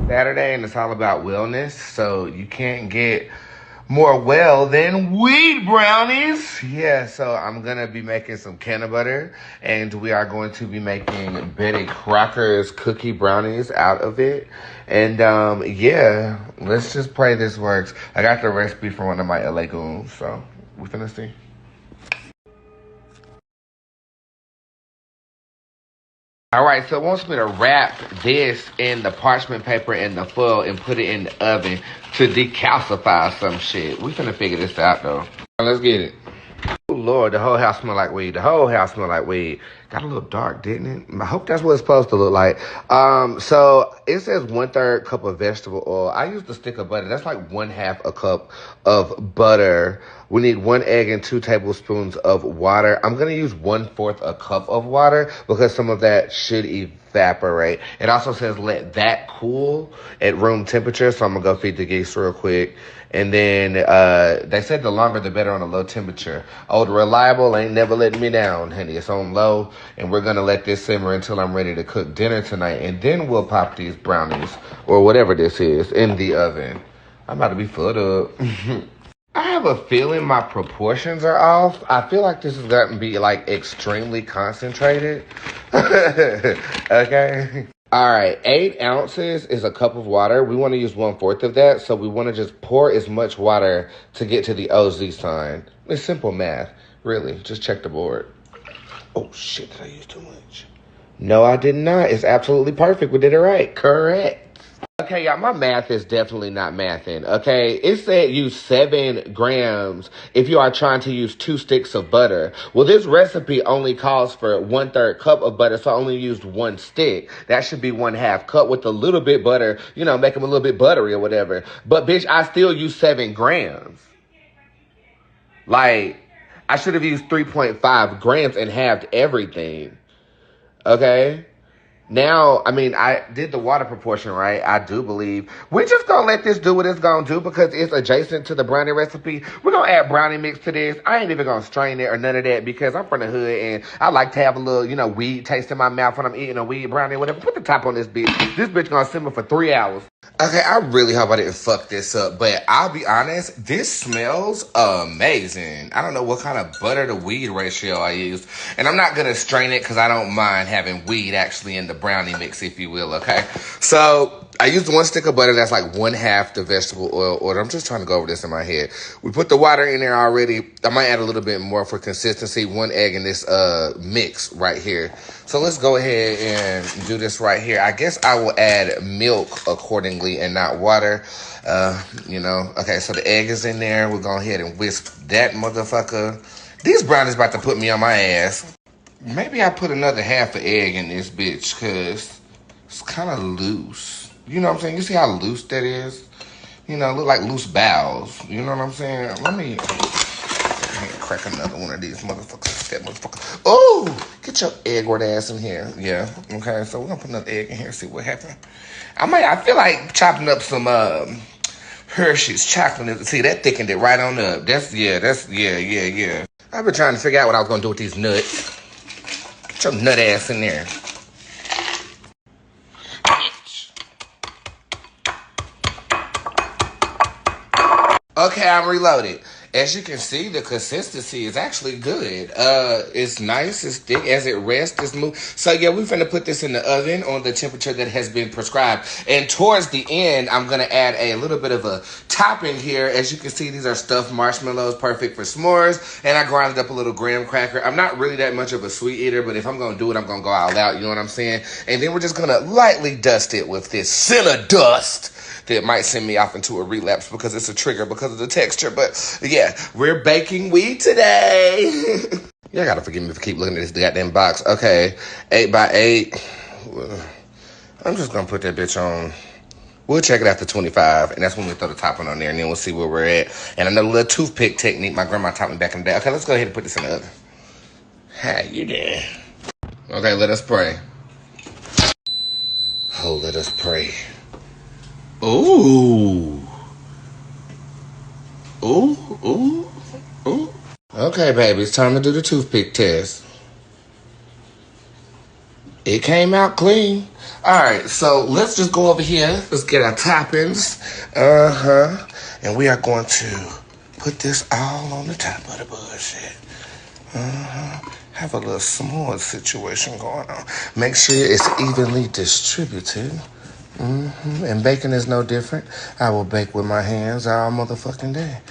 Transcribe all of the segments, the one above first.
Saturday, and it's all about wellness. So you can't get more well than weed brownies. Yeah, so I'm gonna be making some canna butter, and we are going to be making Betty Crocker's cookie brownies out of it. And yeah, let's just pray this works. I got the recipe from one of my LA goons, so we finna see. All right, so it wants me to wrap this in the parchment paper and the foil and put it in the oven to decalcify some shit. We finna figure this out, though. Let's get it. Oh, Lord, the whole house smell like weed. The whole house smell like weed. Got a little dark, didn't it? I hope that's what it's supposed to look like. So it says 1/3 cup of vegetable oil. I used a stick of butter. That's like 1/2 a cup of butter. We need 1 egg and 2 tablespoons of water. I'm going to use 1/4 a cup of water because some of that should evaporate. It also says let that cool at room temperature. So I'm going to go feed the geese real quick. And then they said the longer the better on a low temperature. Oh, the reliable ain't never letting me down, honey. It's on low, and we're going to let this simmer until I'm ready to cook dinner tonight. And then we'll pop these brownies, or whatever this is, in the oven. I'm about to be filled up. I have a feeling my proportions are off. I feel like this is going to be, like, extremely concentrated. Okay? All right, 8 ounces is a cup of water. We want to use 1/4 of that, so we want to just pour as much water to get to the OZ sign. It's simple math, really. Just check the board. Oh, shit, did I use too much? No, I did not. It's absolutely perfect. We did it right. Correct. Okay, y'all, my math is definitely not mathing, okay? It said use 7 grams if you are trying to use 2 sticks of butter. Well, this recipe only calls for 1/3 cup of butter, so I only used 1 stick. That should be 1/2 cup with a little bit butter, you know, make them a little bit buttery or whatever. But, bitch, I still use 7 grams. Like, I should have used 3.5 grams and halved everything, okay? Now, I mean, I did the water proportion right, I do believe. We're just going to let this do what it's going to do because it's adjacent to the brownie recipe. We're going to add brownie mix to this. I ain't even going to strain it or none of that because I'm from the hood and I like to have a little, you know, weed taste in my mouth when I'm eating a weed brownie or whatever. Put the top on this bitch. This bitch going to simmer for 3 hours. Okay, I really hope I didn't fuck this up, but I'll be honest, this smells amazing. I don't know what kind of butter to weed ratio I used, and I'm not going to strain it because I don't mind having weed actually in the brownie mix, if you will, okay? So I used 1 stick of butter. That's like 1/2 the vegetable oil order. I'm just trying to go over this in my head. We put the water in there already. I might add a little bit more for consistency. 1 egg in this mix right here. So let's go ahead and do this right here. I guess I will add milk accordingly and not water. You know, okay, so the egg is in there. We'll go ahead and whisk that motherfucker. These brownies about to put me on my ass. Maybe I put another 1/2 an egg in this bitch because it's kind of loose. You know what I'm saying? You see how loose that is? You know, look like loose bowels. You know what I'm saying? Let me crack another one of these motherfuckers. That motherfucker. Oh, get your egg-word ass in here. Yeah, okay. So we're going to put another egg in here, see what happens. I feel like chopping up some Hershey's chocolate. See, that thickened it right on up. Yeah. I've been trying to figure out what I was going to do with these nuts. Get your nut ass in there. Okay, I'm reloaded. As you can see, the consistency is actually good. It's nice, it's thick. As it rests, it's smooth. So yeah, we're finna put this in the oven on the temperature that has been prescribed. And towards the end, I'm gonna add a little bit of a topping here. As you can see, these are stuffed marshmallows, perfect for s'mores. And I grinded up a little graham cracker. I'm not really that much of a sweet eater, but if I'm gonna do it, I'm gonna go all out. You know what I'm saying? And then we're just gonna lightly dust it with this Cinna dust that might send me off into a relapse because it's a trigger because of the texture. But yeah, we're baking weed today. Y'all gotta forgive me for keep looking at this goddamn box. Okay, 8 by 8. I'm just gonna put that bitch on. We'll check it after 25, and that's when we throw the topping on there, and then we'll see where we're at. And another little toothpick technique my grandma taught me back in the day. Okay, let's go ahead and put this in the oven. How you doing? Okay, let us pray. Oh, let us pray. Ooh. Okay, baby, it's time to do the toothpick test. It came out clean. All right, so let's just go over here. Let's get our toppings. And we are going to put this all on the top of the bullshit. Have a little s'more situation going on. Make sure it's evenly distributed. And baking is no different. I will bake with my hands all motherfucking day.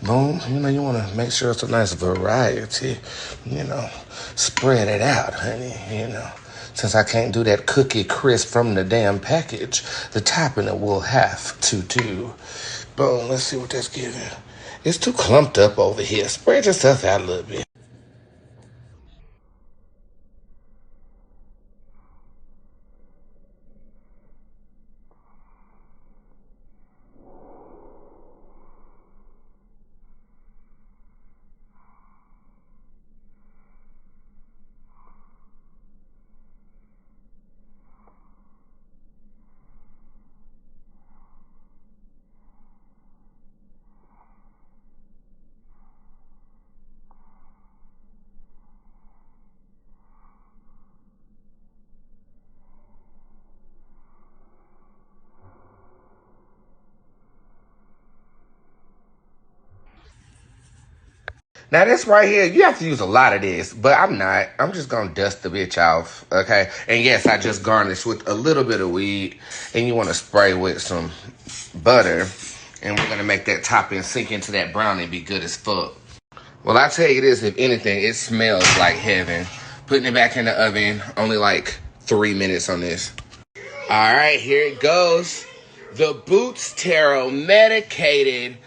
Boom. You know, you want to make sure it's a nice variety. You know, spread it out, honey. You know, since I can't do that cookie crisp from the damn package, the topping it will have to do. Boom. Let's see what that's giving. It's too clumped up over here. Spread yourself out a little bit. Now this right here, you have to use a lot of this, but I'm not. I'm just gonna dust the bitch off, okay? And yes, I just garnished with a little bit of weed, and you wanna spray with some butter, and we're gonna make that topping sink into that brownie and be good as fuck. Well, I tell you this, if anything, it smells like heaven. Putting it back in the oven, only like 3 minutes on this. All right, here it goes. The Bootz Taro medicated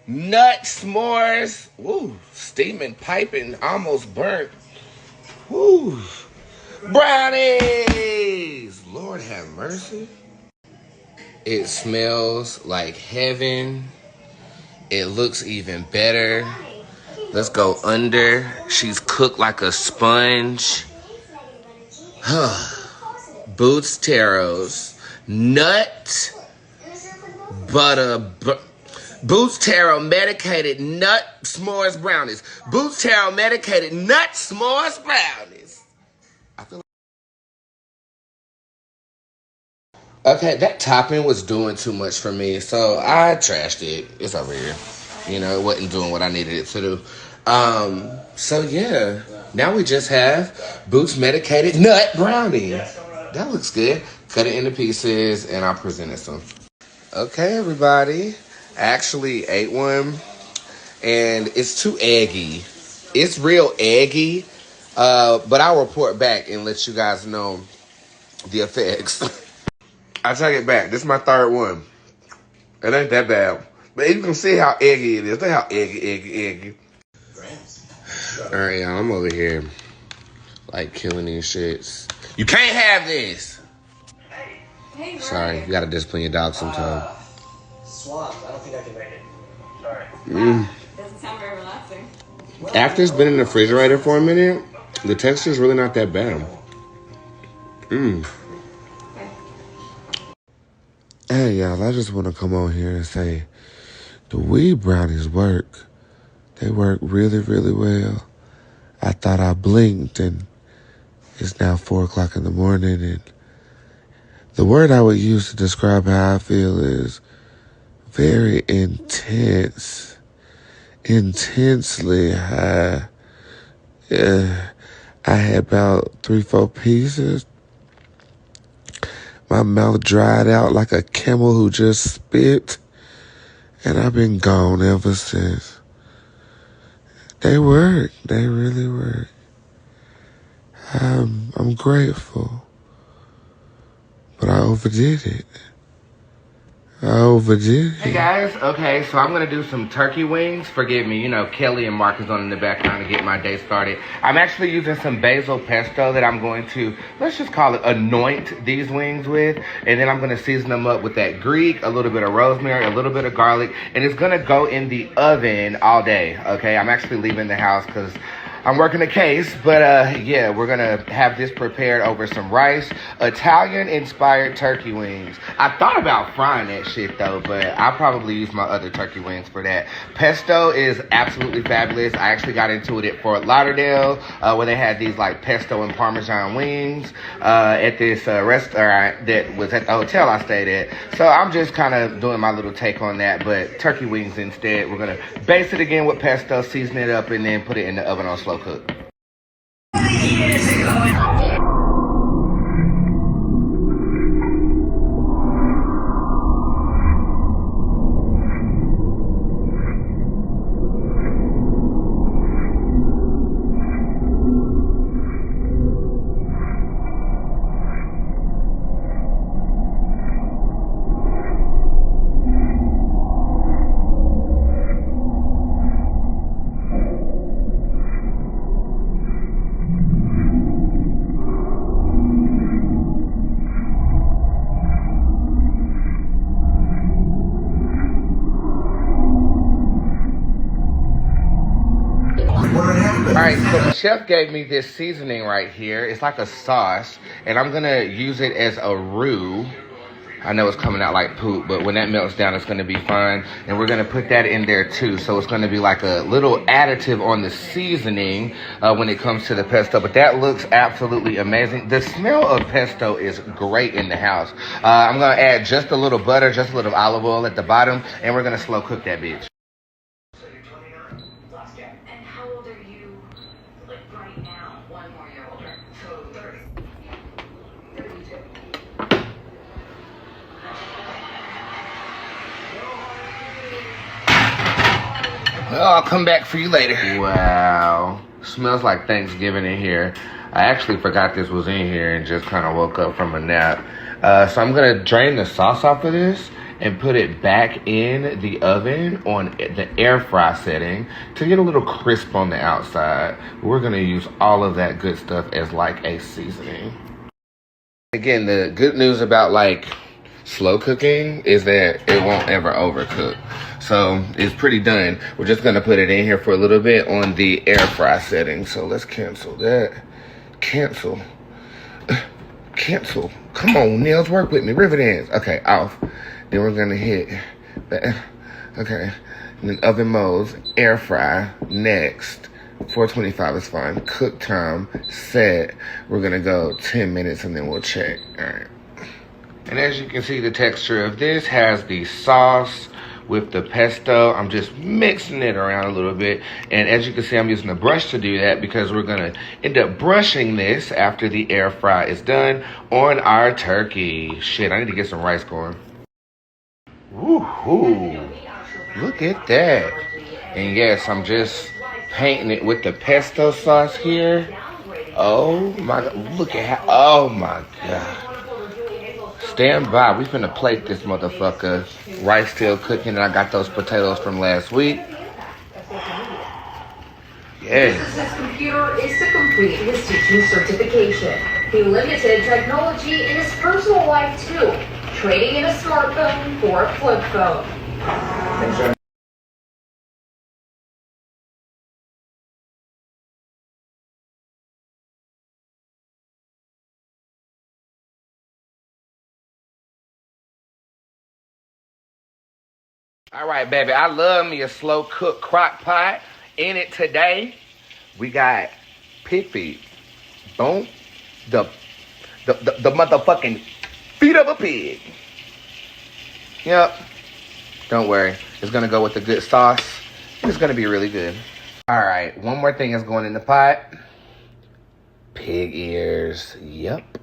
nut s'mores. Woo, steaming, piping, almost burnt. Woo, brownies. Lord have mercy. It smells like heaven. It looks even better. Let's go under. She's cooked like a sponge. Bootz Taro's nut butter. Bootz Taro medicated nut s'mores brownies. Bootz Taro medicated nut s'mores brownies. I feel okay, that topping was doing too much for me, so I trashed it. It's over here. You know, it wasn't doing what I needed it to do. So yeah, now we just have Bootz medicated nut brownie. That looks good. Cut it into pieces, and I'll present it some. Okay, everybody. I actually ate one, and it's too eggy. It's real eggy, but I'll report back and let you guys know the effects. I take it back. This is my third one. It ain't that bad. But you can see how eggy it is. Look how eggy. All right, y'all. I'm over here, like, killing these shits. You can't have this. Hey, sorry, you gotta discipline your dog sometime. Swamp. I don't think I can make it. Sorry. Doesn't sound very relaxing. After it's been in the refrigerator for a minute, the texture is really not that bad. Hey, y'all, I just want to come on here and say the weed brownies work. They work really, really well. I thought I blinked, and it's now 4 o'clock in the morning, and the word I would use to describe how I feel is very intense. Intensely high. I had about 3-4 pieces. My mouth dried out like a camel who just spit. And I've been gone ever since. They work. They really work. I'm grateful. But I overdid it. Hey guys, okay, so I'm gonna do some turkey wings. Forgive me, you know, Kelly and Mark is on in the background to get my day started. I'm actually using some basil pesto that I'm going to, let's just call it, anoint these wings with. And then I'm gonna season them up with that Greek, a little bit of rosemary, a little bit of garlic. And it's gonna go in the oven all day, okay? I'm actually leaving the house because I'm working a case, but yeah, we're gonna have this prepared over some rice, Italian-inspired turkey wings. I thought about frying that shit though, but I'll probably use my other turkey wings for that. Pesto is absolutely fabulous. I actually got into it at Fort Lauderdale, where they had these like pesto and Parmesan wings at this restaurant that was at the hotel I stayed at. So I'm just kind of doing my little take on that, but turkey wings instead. We're gonna baste it again with pesto, season it up, and then put it in the oven on slow cook. Alright, so the chef gave me this seasoning right here. It's like a sauce, and I'm gonna use it as a roux. I know it's coming out like poop, but when that melts down, it's gonna be fine. And we're gonna put that in there too. So it's gonna be like a little additive on the seasoning when it comes to the pesto. But that looks absolutely amazing. The smell of pesto is great in the house. I'm gonna add just a little butter, just a little olive oil at the bottom, and we're gonna slow cook that bitch. And how old are you, like, right now? 1 more year older. So 30. 32. Well, I'll come back for you later. Wow. Smells like Thanksgiving in here. I actually forgot this was in here and just kind of woke up from a nap. So I'm going to drain the sauce off of this and put it back in the oven on the air fry setting to get a little crisp on the outside. We're going to use all of that good stuff as like a seasoning. Again, the good news about like slow cooking is that it won't ever overcook. So it's pretty done. We're just gonna put it in here for a little bit on the air fry setting. So let's cancel that. Cancel. Cancel. Come on, nails, work with me. River dance. Okay, off. Then we're gonna hit the, okay. And then oven modes, air fry, next. 425 is fine. Cook time, set. We're gonna go 10 minutes and then we'll check. All right. And as you can see, the texture of this has the sauce with the pesto. I'm just mixing it around a little bit. And as you can see, I'm using a brush to do that because we're gonna end up brushing this after the air fry is done on our turkey. Shit, I need to get some rice going. Woohoo! Look at that. And yes, I'm just painting it with the pesto sauce here. Oh my God, look at how, oh my God. Stand by, we finna plate this motherfucker. Rice still cooking, and I got those potatoes from last week. Yes. His computer is to complete his teaching certification. He limited technology in his personal life too, trading in a smartphone for a flip phone. All right, baby, I love me a slow cook crock pot. In it today, we got pig feet. Boom. The motherfucking feet of a pig. Yep. Don't worry. It's going to go with the good sauce. It's going to be really good. All right, one more thing is going in the pot. Pig ears. Yep.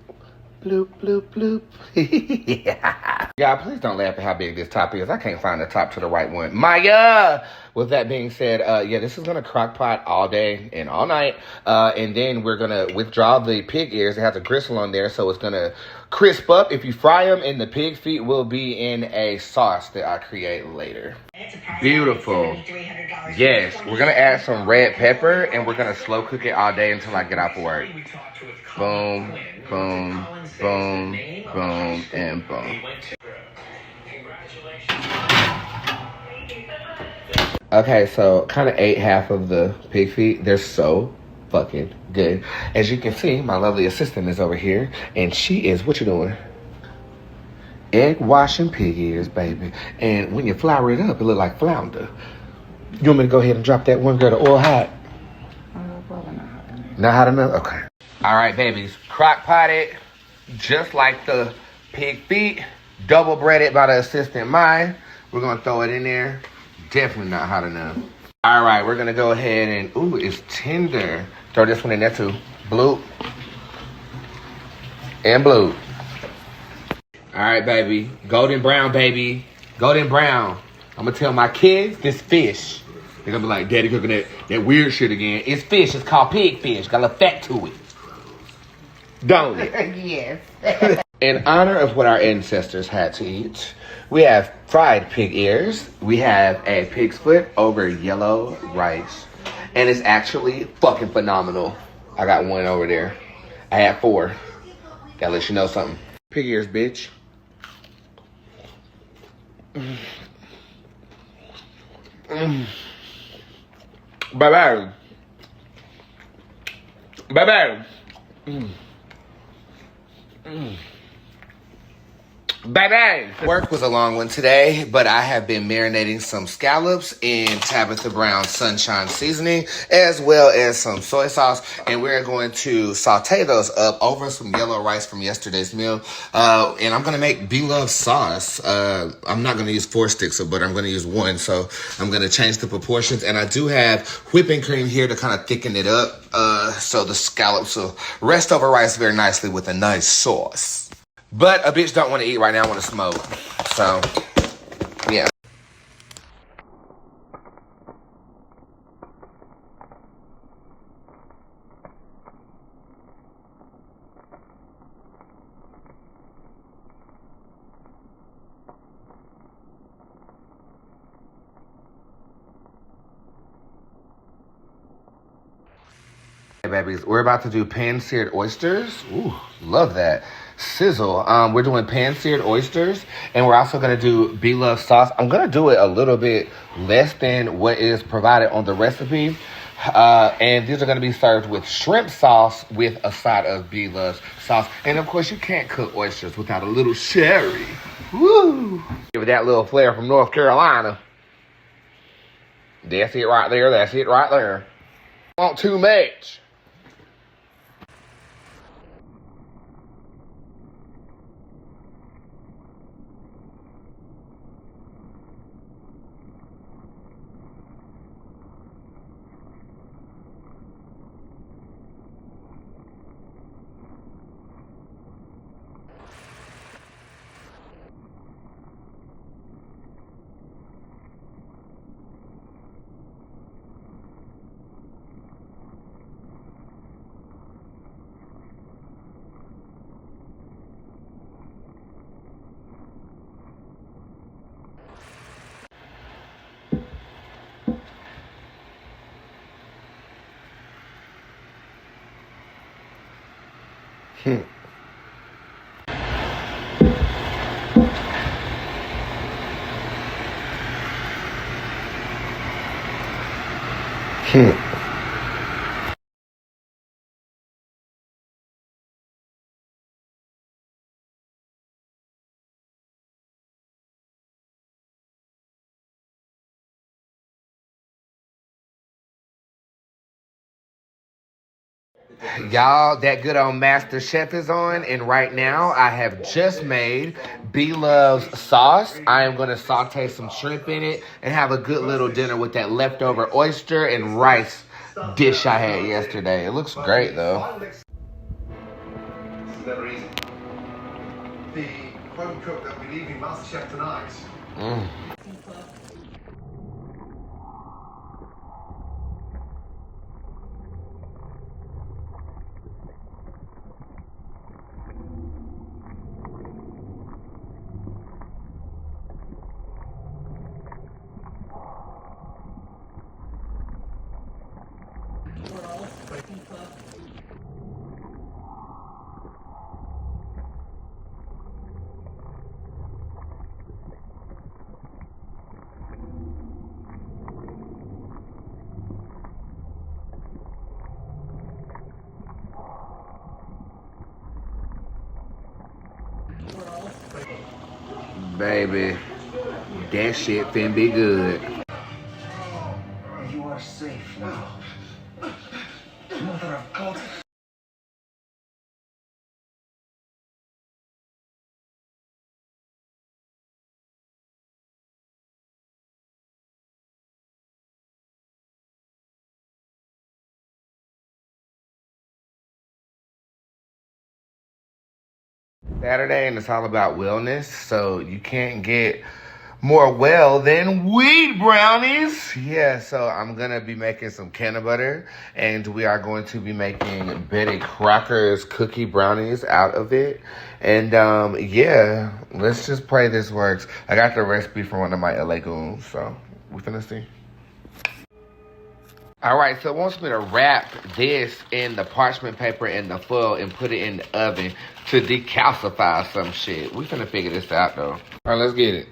Bloop, bloop, bloop. Yeah. Y'all, please don't laugh at how big this top is. I can't find the top to the right one. Maya! With that being said, yeah, this is going to crock pot all day and all night. And then we're going to withdraw the pig ears. It has a gristle on there, so it's going to crisp up if you fry them. And the pig feet will be in a sauce that I create later. Beautiful. Yes, we're going to add some red pepper, and we're going to slow cook it all day until I get off of work. Boom, boom, boom, boom, and boom. Okay, so kind of ate half of the pig feet. They're so fucking good. As you can see, my lovely assistant is over here, and she is, what you doing? Egg washing pig ears, baby. And when you flour it up, it look like flounder. You want me to go ahead and drop that one girl to oil hot? Not hot enough? Okay. All right, babies. Crock potted, just like the pig feet, double breaded by the assistant mine. We're gonna throw it in there. Definitely not hot enough. All right, we're gonna go ahead and, ooh, it's tender. Throw this one in there too. Blue. And blue. All right, baby. Golden brown, baby. Golden brown. I'm gonna tell my kids this fish. They're gonna be like, Daddy cooking that weird shit again. It's fish. It's called pig fish. Got a little fat to it. Don't it? Yes. In honor of what our ancestors had to eat, we have fried pig ears. We have a pig's foot over yellow rice. And it's actually fucking phenomenal. I got one over there. I had 4. Gotta let you know something. Pig ears, bitch. Bye-bye. Bye-bye. Bye-bye. Work was a long one today, but I have been marinating some scallops in Tabitha Brown Sunshine Seasoning, as well as some soy sauce, and we're going to saute those up over some yellow rice from yesterday's meal, and I'm going to make blove sauce. I'm not going to use 4 sticks of butter. I'm going to use 1, so I'm going to change the proportions, and I do have whipping cream here to kind of thicken it up, so the scallops will rest over rice very nicely with a nice sauce. But a bitch don't want to eat right now. I want to smoke. So, yeah. Hey, babies, we're about to do pan-seared oysters. Ooh, love that. Sizzle. We're doing pan-seared oysters, and we're also going to do blove sauce. I'm going to do it a little bit less than what is provided on the recipe. And these are going to be served with shrimp sauce with a side of blove sauce. And, of course, you can't cook oysters without a little sherry. Woo! Give it that little flair from North Carolina. That's it right there. That's it right there. Want too much. Hmm. Y'all, that good old Master Chef is on, and right now I have just made blove sauce. I am going to saute some shrimp in it and have a good little dinner with that leftover oyster and rice dish I had yesterday. It looks great, though. It's never easy. The home cook that we're leaving MasterChef tonight. Baby, that shit finna be good. You are safe now. Mother of God. Saturday, and it's all about wellness, so you can't get more well than weed brownies. Yeah, so I'm gonna be making some canna butter, and we are going to be making Betty Crocker's cookie brownies out of it. And yeah, let's just pray this works. I got the recipe from one of my LA goons, so we finna see. All right, so it wants me to wrap this in the parchment paper and the foil and put it in the oven to decalcify some shit. We finna figure this out, though. All right, let's get it.